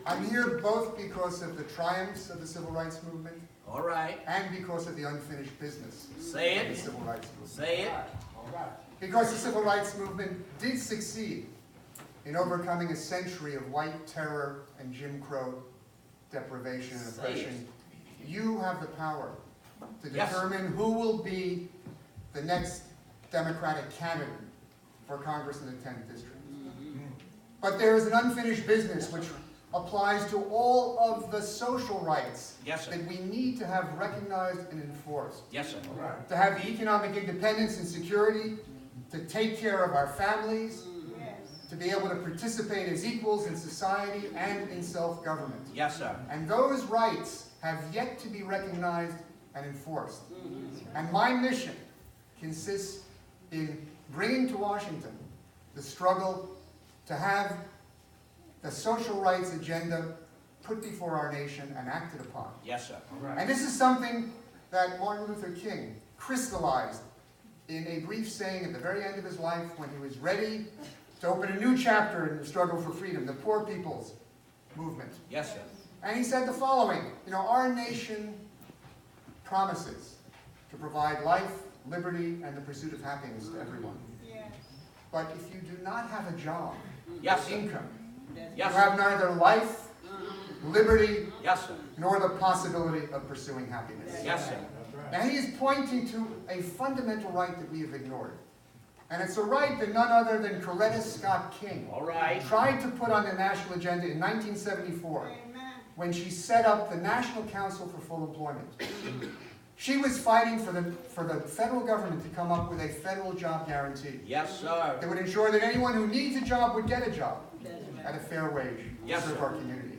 I'm here both because of the triumphs of the civil rights movement. All right. And because of the unfinished business Say of the it. civil rights movement. Say it. All right. Because the civil rights movement did succeed in overcoming a century of white terror and Jim Crow deprivation and oppression. You have the power to determine who will be the next Democratic candidate for Congress in the 10th District. But there is an unfinished business which applies to all of the social rights that we need to have recognized and enforced. Yes, sir. Right. To have the economic independence and security, to take care of our families, to be able to participate as equals in society and in self-government. Yes, sir. And those rights have yet to be recognized and enforced. And my mission consists in bringing to Washington the struggle to have the social rights agenda put before our nation and acted upon. Yes, sir. Right. And this is something that Martin Luther King crystallized in a brief saying at the very end of his life when he was ready to open a new chapter in the struggle for freedom, the Poor People's Movement. Yes, sir. And he said the following, our nation promises to provide life, liberty, and the pursuit of happiness to everyone. Yes. But if you do not have a job, income, you have neither life, liberty, nor the possibility of pursuing happiness. Yes, sir. And he is pointing to a fundamental right that we have ignored. And it's a right that none other than Coretta Scott King tried to put on the national agenda in 1974 when she set up the National Council for Full Employment. She was fighting for the federal government to come up with a federal job guarantee. Yes, sir. That would ensure that anyone who needs a job would get a job at a fair wage to serve our community.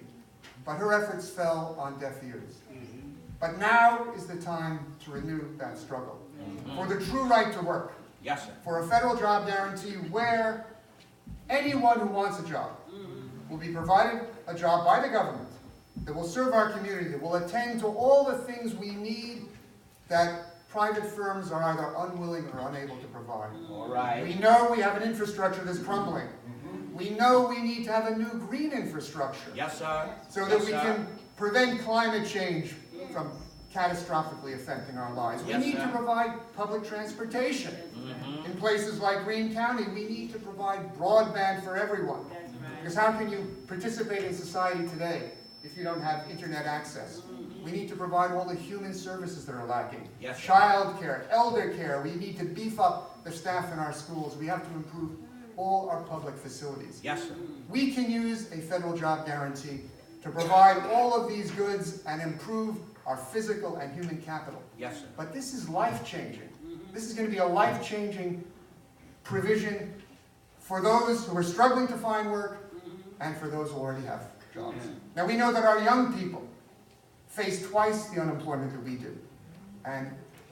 But her efforts fell on deaf ears. But now is the time to renew that struggle for the true right to work. Yes, sir. For a federal job guarantee where anyone who wants a job will be provided a job by the government that will serve our community, that will attend to all the things we need that private firms are either unwilling or unable to provide. All right. We know we have an infrastructure that's crumbling. We know we need to have a new green infrastructure. Yes, sir. So that we can prevent climate change from catastrophically affecting our lives. We need to provide public transportation. In places like Greene County, we need to provide broadband for everyone. Because how can you participate in society today if you don't have internet access? We need to provide all the human services that are lacking. Child care, elder care. We need to beef up the staff in our schools. We have to improve all our public facilities. Yes, sir. We can use a federal job guarantee to provide all of these goods and improve our physical and human capital. Yes, sir. But this is life-changing. This is going to be a life-changing provision for those who are struggling to find work and for those who already have jobs. Now we know that our young people face twice the unemployment that we do. And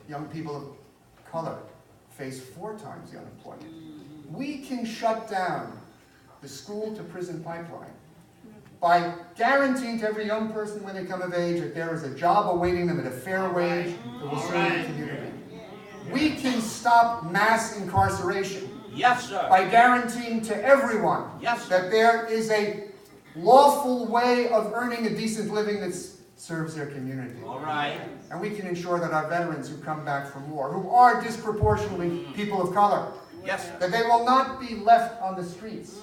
young people of color face 4 times the unemployment. We can shut down the school-to-prison pipeline by guaranteeing to every young person when they come of age that there is a job awaiting them at a fair wage that will serve the community. We can stop mass incarceration by guaranteeing to everyone that there is a lawful way of earning a decent living that serves their community. And we can ensure that our veterans who come back from war, who are disproportionately people of color, that they will not be left on the streets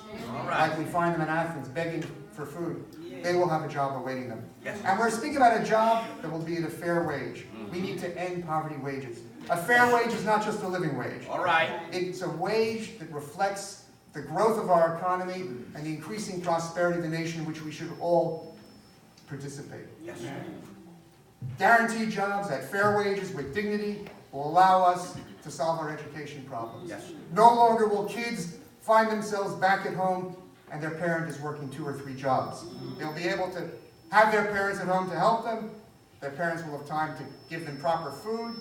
like we find them in Athens begging for food. They will have a job awaiting them. And we're speaking about a job that will be at a fair wage. We need to end poverty wages. A fair wage is not just a living wage. It's a wage that reflects the growth of our economy and the increasing prosperity of the nation in which we should all participate. Guaranteed jobs at fair wages with dignity will allow us to solve our education problems. No longer will kids find themselves back at home and their parent is working 2 or 3 jobs. They'll be able to have their parents at home to help them. Their parents will have time to give them proper food.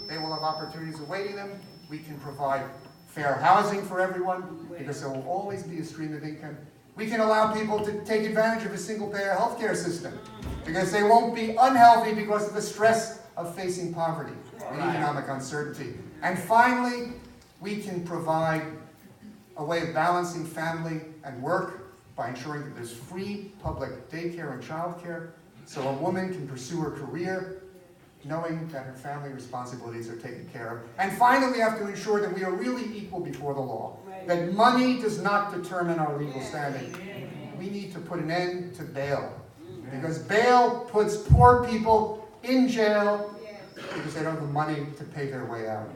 They will have opportunities awaiting them. We can provide fair housing for everyone because there will always be a stream of income. We can allow people to take advantage of a single-payer healthcare system because they won't be unhealthy because of the stress of facing poverty and economic uncertainty. And finally, we can provide a way of balancing family and work by ensuring that there's free public daycare and childcare so a woman can pursue her career knowing that her family responsibilities are taken care of. And finally, we have to ensure that we are really equal before the law, that money does not determine our legal standing. We need to put an end to bail, because bail puts poor people in jail because they don't have the money to pay their way out.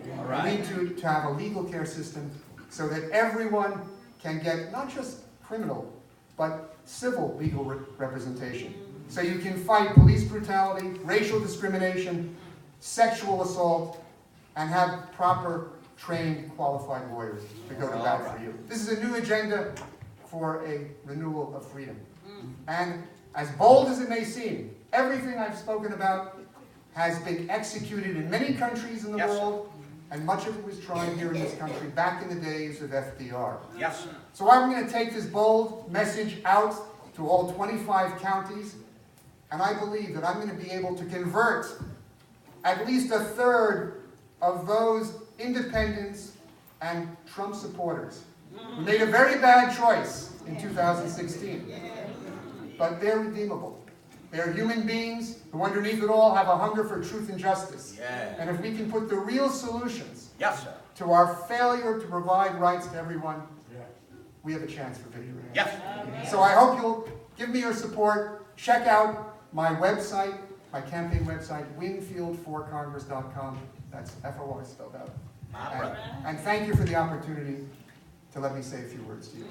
We need to have a legal care system so that everyone can get not just criminal, but civil legal representation. So you can fight police brutality, racial discrimination, sexual assault, and have proper, trained, qualified lawyers to go to bat for you. This is a new agenda for a renewal of freedom. And as bold as it may seem, everything I've spoken about has been executed in many countries in the world, and much of it was tried here in this country back in the days of FDR. So I'm going to take this bold message out to all 25 counties, and I believe that I'm going to be able to convert at least a third of those independents and Trump supporters who made a very bad choice in 2016. But they're redeemable. They're human beings who underneath it all have a hunger for truth and justice. And if we can put the real solutions to our failure to provide rights to everyone, we have a chance for victory. So I hope you'll give me your support. Check out my website, my campaign website, winfieldforcongress.com. That's F-O-R spelled out. And thank you for the opportunity to let me say a few words to you.